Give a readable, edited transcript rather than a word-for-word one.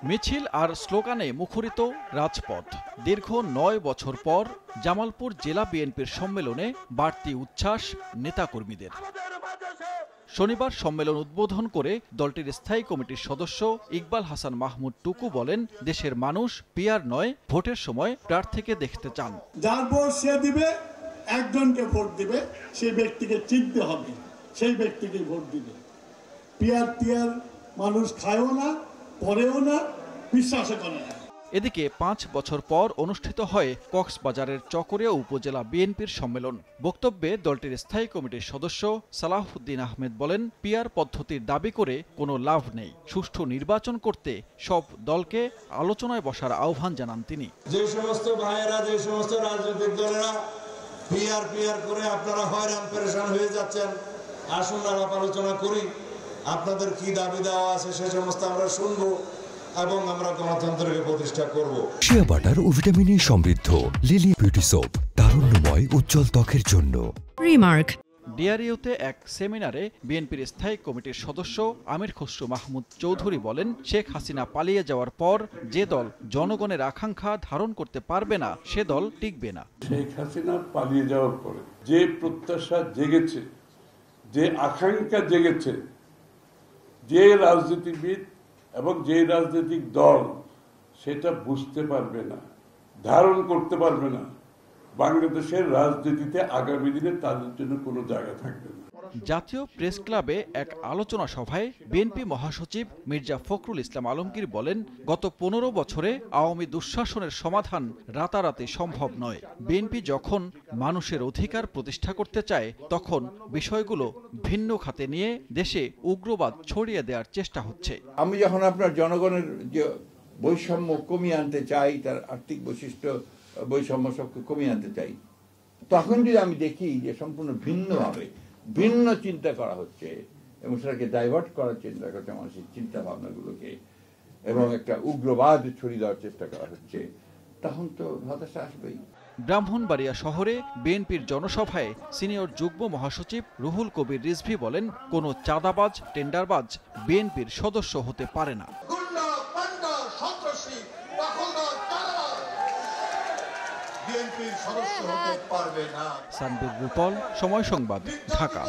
মিছিল আর স্লোগানে মুখরিত রাজপথ। দীর্ঘ ৯ বছর পর জামালপুর জেলা বিএনপির সম্মেলনে বাড়তি উচ্ছ্বাস নেতাকর্মীদের। শনিবার সম্মেলন উদ্বোধন করে দলটির স্থায়ী কমিটির সদস্য ইকবাল হাসান মাহমুদ টুকু বলেন, দেশের মানুষ পিআর নয়, ভোটের সময় প্রার্থীকে দেখতে চান। যার ভোট সে দিবে, একজনকে ভোট দিবে, সেই ব্যক্তিকে চিনতে হবে, সেই ব্যক্তিকে ভোট দিবে। পিআর মানুষ খায়ও না, পরেও না, বিশ্বাসও করে না। এদিকে ৫ বছর পর অনুষ্ঠিত হয় কক্সবাজারের চকরিয়া উপজেলা বিএনপির সম্মেলন। বক্তব্যে দলটির স্থায়ী কমিটির সদস্য সালাহউদ্দিন আহমেদ বলেন, পিআর পদ্ধতির দাবি করে কোনো লাভ নেই। সুষ্ঠু নির্বাচন করতে সব দলকে আলোচনায় বসার আহ্বান জানান তিনি। যে সমস্ত ভাইয়েরা, যে সমস্ত রাজনৈতিক দলেরা পিআর করে আপনারা হয়রান পেরেশান হয়ে যাচ্ছেন, আসুন আলাপ আলোচনা করি। আপনাদের কি দাবি দেওয়া আছে সে সমস্ত আমরা শুনবো এবং আমরা গণতন্ত্রকে প্রতিষ্ঠা করব। শিয়া বাটার ও ভিটামিনে সমৃদ্ধ লিলি বিউটি সোপ, তারুণ্যময় উজ্জ্বল ত্বকের জন্য। রিমার্ক। ডিআরইউতে এক সেমিনারে বিএনপির স্থায়ী কমিটির সদস্য আমির খসরু মাহমুদ চৌধুরী বলেন, শেখ হাসিনা পালিয়ে যাওয়ার পর যে দল জনগণের আকাঙ্ক্ষা ধারণ করতে পারবে না, সে দল টিকবে না। শেখ হাসিনা পালিয়ে যাওয়ার পরে যে প্রত্যাশা জেগেছে, যে আকাঙ্ক্ষা জেগেছে, যে রাজনীতিবিদ এবং যে রাজনৈতিক দল সেটা বুঝতে পারবে না, ধারণ করতে পারবে না, বাংলাদেশের রাজনীতিতে আগামী দিনে তাদের জন্য কোনো জায়গা থাকবে না। জাতীয় প্রেস ক্লাবে এক আলোচনা সভায় বিএনপি মহাসচিব মির্জা ফখরুল ইসলাম আলমগীর বলেন, গত ১৫ বছরে আওয়ামী দুঃশাসনের সমাধান রাতারাতি সম্ভব নয়। বিএনপি যখন মানুষের অধিকার প্রতিষ্ঠা করতে চায়, তখন বিষয়গুলো ভিন্ন খাতে নিয়ে দেশে উগ্রবাদ ছড়িয়ে দেওয়ার চেষ্টা হচ্ছে। আমি যখন আপনার জনগণের যে বৈষম্য কমিয়ে আনতে চাই, তার আর্থিক বৈশিষ্ট্য বৈষম্য সবকে কমিয়ে আনতে চাই, তখন যদি আমি দেখি যে সম্পূর্ণ ভিন্ন চিন্তা করা হচ্ছে এবং সেটাকে ডাইভার্ট করার চিন্তা করছে, মানুষের চিন্তা ভাবনাগুলোকে, এবং একটা উগ্রবাদ ছড়িয়ে দেওয়ার চেষ্টা করা হচ্ছে, তখন তো হতাশা আসবেই। ব্রাহ্মণবাড়িয়া শহরে বিএনপির জনসভায় সিনিয়র যুগ্ম মহাসচিব রুহুল কবির রিজভী বলেন, কোনো চাঁদাবাজ, টেন্ডারবাজ বিএনপির সদস্য হতে পারে না। বিএনপির সদস্য হতে পারবে না। সানবীর রূপল, সময় সংবাদ, ঢাকা।